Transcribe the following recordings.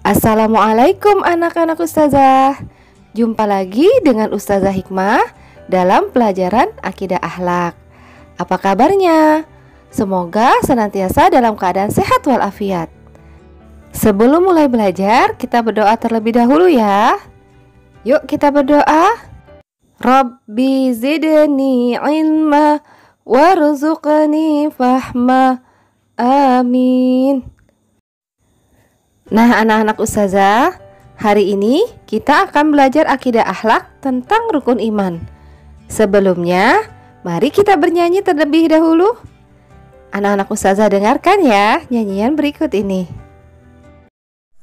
Assalamualaikum anak-anak ustazah. Jumpa lagi dengan Ustazah Hikmah dalam pelajaran Akidah Akhlak. Apa kabarnya? Semoga senantiasa dalam keadaan sehat walafiat. Sebelum mulai belajar, kita berdoa terlebih dahulu ya. Yuk kita berdoa. Rabbi zidni ilma warzuqni fahma. Amin. Nah anak-anak ustazah, hari ini kita akan belajar akidah akhlak tentang rukun iman. Sebelumnya, mari kita bernyanyi terlebih dahulu. Anak-anak ustazah dengarkan ya nyanyian berikut ini.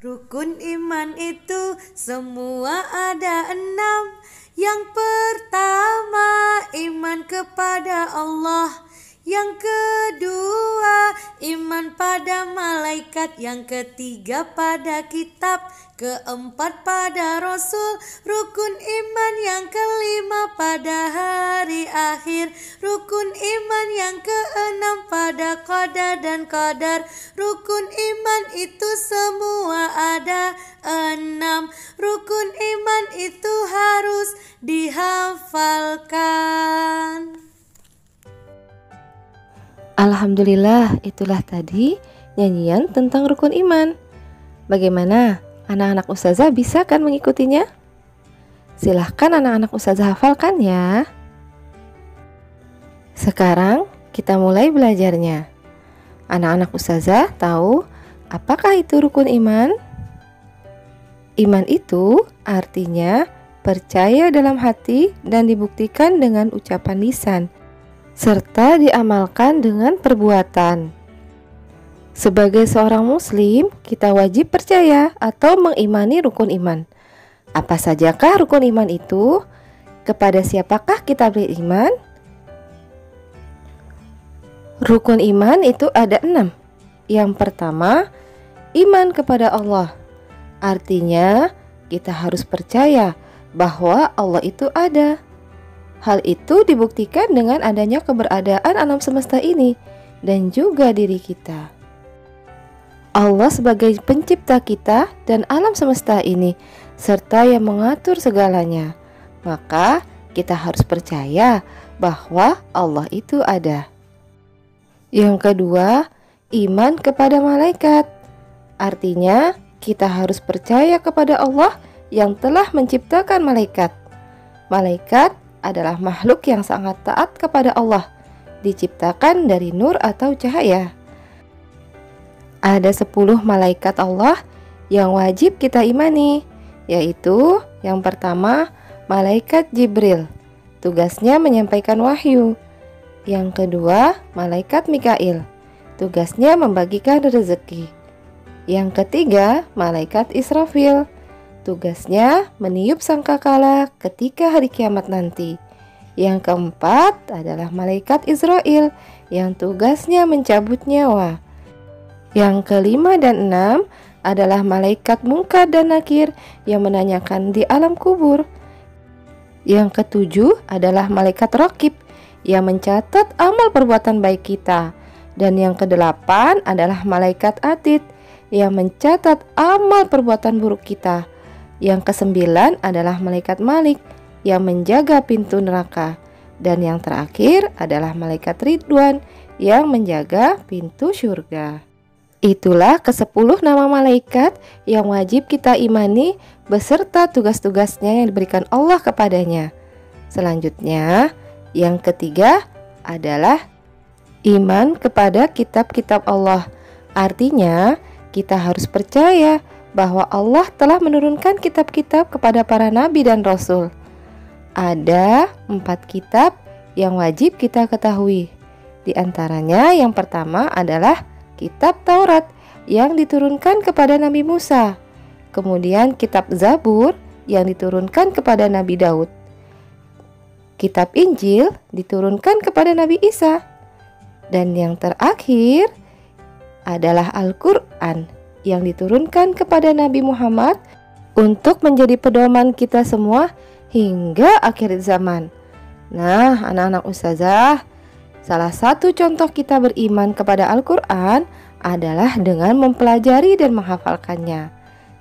Rukun iman itu semua ada 6. Yang pertama iman kepada Allah. Yang kedua iman pada malaikat. Yang ketiga pada kitab. Keempat pada Rasul. Rukun iman yang kelima pada hari akhir. Rukun iman yang keenam pada qada dan qadar. Rukun iman itu semua ada 6. Rukun iman itu harus dihafalkan. Alhamdulillah, itulah tadi nyanyian tentang rukun iman. Bagaimana? Anak-anak ustazah bisa kan mengikutinya? Silahkan anak-anak ustazah hafalkan ya. Sekarang kita mulai belajarnya. Anak-anak ustazah tahu apakah itu rukun iman? Iman itu artinya percaya dalam hati dan dibuktikan dengan ucapan lisan, serta diamalkan dengan perbuatan. Sebagai seorang muslim, kita wajib percaya atau mengimani rukun iman. Apa sajakah rukun iman itu? Kepada siapakah kita beriman? Rukun iman itu ada 6. Yang pertama, iman kepada Allah. Artinya, kita harus percaya bahwa Allah itu ada. Hal itu dibuktikan dengan adanya keberadaan alam semesta ini dan juga diri kita. Allah sebagai pencipta kita dan alam semesta ini, serta yang mengatur segalanya. Maka kita harus percaya bahwa Allah itu ada. Yang kedua, iman kepada malaikat. Artinya, kita harus percaya kepada Allah yang telah menciptakan malaikat. Malaikat adalah makhluk yang sangat taat kepada Allah, diciptakan dari nur atau cahaya. Ada 10 malaikat Allah yang wajib kita imani, yaitu yang pertama, malaikat Jibril, tugasnya menyampaikan wahyu. Yang kedua, malaikat Mikail, tugasnya membagikan rezeki. Yang ketiga, malaikat Israfil, tugasnya meniup sangkakala ketika hari kiamat nanti. Yang keempat adalah malaikat Israel yang tugasnya mencabut nyawa. Yang kelima dan 6 adalah malaikat Munkar dan Nakir yang menanyakan di alam kubur. Yang ketujuh adalah malaikat Raqib yang mencatat amal perbuatan baik kita. Dan yang kedelapan adalah malaikat Atid yang mencatat amal perbuatan buruk kita. Yang kesembilan adalah malaikat Malik yang menjaga pintu neraka. Dan yang terakhir adalah malaikat Ridwan yang menjaga pintu surga. Itulah ke-10 nama malaikat yang wajib kita imani beserta tugas-tugasnya yang diberikan Allah kepadanya. Selanjutnya, yang ketiga adalah iman kepada kitab-kitab Allah. Artinya, kita harus percaya bahwa Allah telah menurunkan kitab-kitab kepada para nabi dan rasul. Ada 4 kitab yang wajib kita ketahui. Di antaranya yang pertama adalah kitab Taurat yang diturunkan kepada Nabi Musa. Kemudian kitab Zabur yang diturunkan kepada Nabi Daud. Kitab Injil diturunkan kepada Nabi Isa. Dan yang terakhir adalah Al-Quran yang diturunkan kepada Nabi Muhammad untuk menjadi pedoman kita semua hingga akhir zaman. Nah, anak-anak ustazah, salah satu contoh kita beriman kepada Al-Quran adalah dengan mempelajari dan menghafalkannya.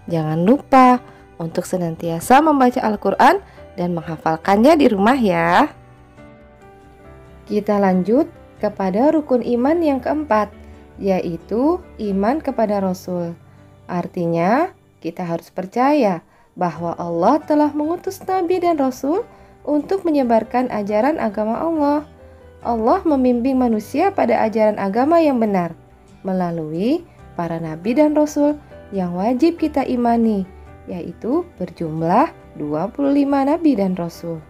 Jangan lupa untuk senantiasa membaca Al-Quran dan menghafalkannya di rumah ya. Kita lanjut kepada rukun iman yang keempat, yaitu iman kepada Rasul. Artinya, kita harus percaya bahwa Allah telah mengutus Nabi dan Rasul untuk menyebarkan ajaran agama Allah. Allah membimbing manusia pada ajaran agama yang benar melalui para Nabi dan Rasul yang wajib kita imani, yaitu berjumlah 25 Nabi dan Rasul.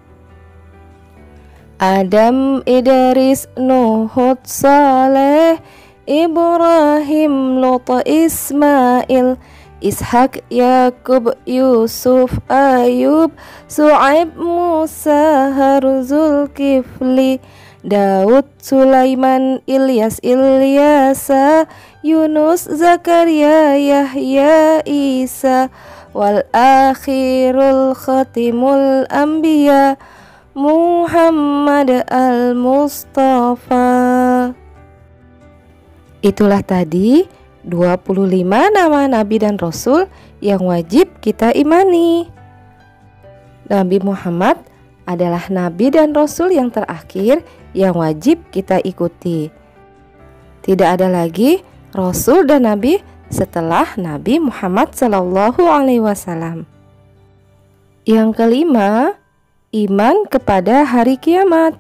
Adam, Idris, Nuh, Hud, Saleh, Ibrahim, Lut, Ismail, Ishak, Yakub, Yusuf, Ayub, Su'aib, Musa, Harun, Zulkifli, Daud, Sulaiman, Ilyas, Ilyasa, Yunus, Zakaria, Yahya, Isa, wal akhirul khatimul anbiya, Muhammad al-Mustafa. Itulah tadi 25 nama Nabi dan Rasul yang wajib kita imani. Nabi Muhammad adalah Nabi dan Rasul yang terakhir yang wajib kita ikuti. Tidak ada lagi Rasul dan Nabi setelah Nabi Muhammad SAW. Yang kelima, iman kepada hari kiamat.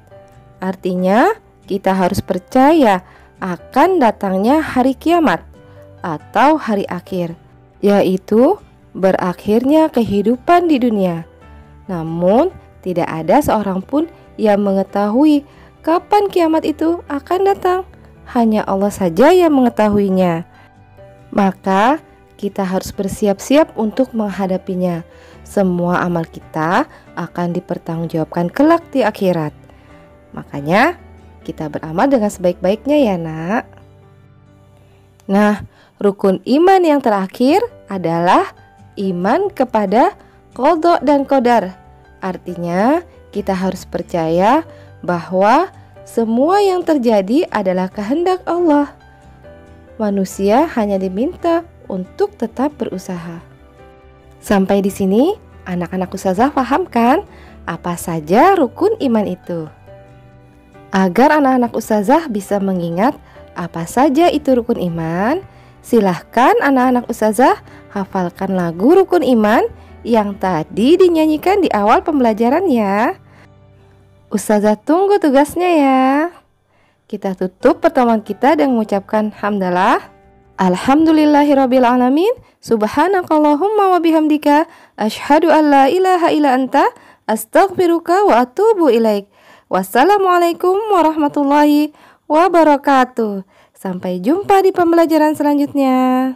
Artinya, kita harus percaya akan datangnya hari kiamat atau hari akhir, yaitu berakhirnya kehidupan di dunia. Namun, tidak ada seorang pun yang mengetahui kapan kiamat itu akan datang. Hanya Allah saja yang mengetahuinya. Maka, kita harus bersiap-siap untuk menghadapinya. Semua amal kita akan dipertanggungjawabkan kelak di akhirat. Makanya, kita beramal dengan sebaik-baiknya ya nak. Nah, rukun iman yang terakhir adalah iman kepada qadha dan qadar. Artinya, kita harus percaya bahwa semua yang terjadi adalah kehendak Allah. Manusia hanya diminta untuk tetap berusaha. Sampai di sini, anak-anak ustazah paham kan apa saja rukun iman itu? Agar anak-anak ustazah bisa mengingat apa saja itu rukun iman, silahkan anak-anak ustazah hafalkan lagu rukun iman yang tadi dinyanyikan di awal pembelajaran ya. Ustazah tunggu tugasnya ya. Kita tutup pertemuan kita dengan mengucapkan hamdalah. Alhamdulillahirrabbilalamin. Subhanakallahumma wa bihamdika asyhadu an la ilaha illa anta astaghfiruka wa atubu ilaik. Wassalamualaikum warahmatullahi wabarakatuh. Sampai jumpa di pembelajaran selanjutnya.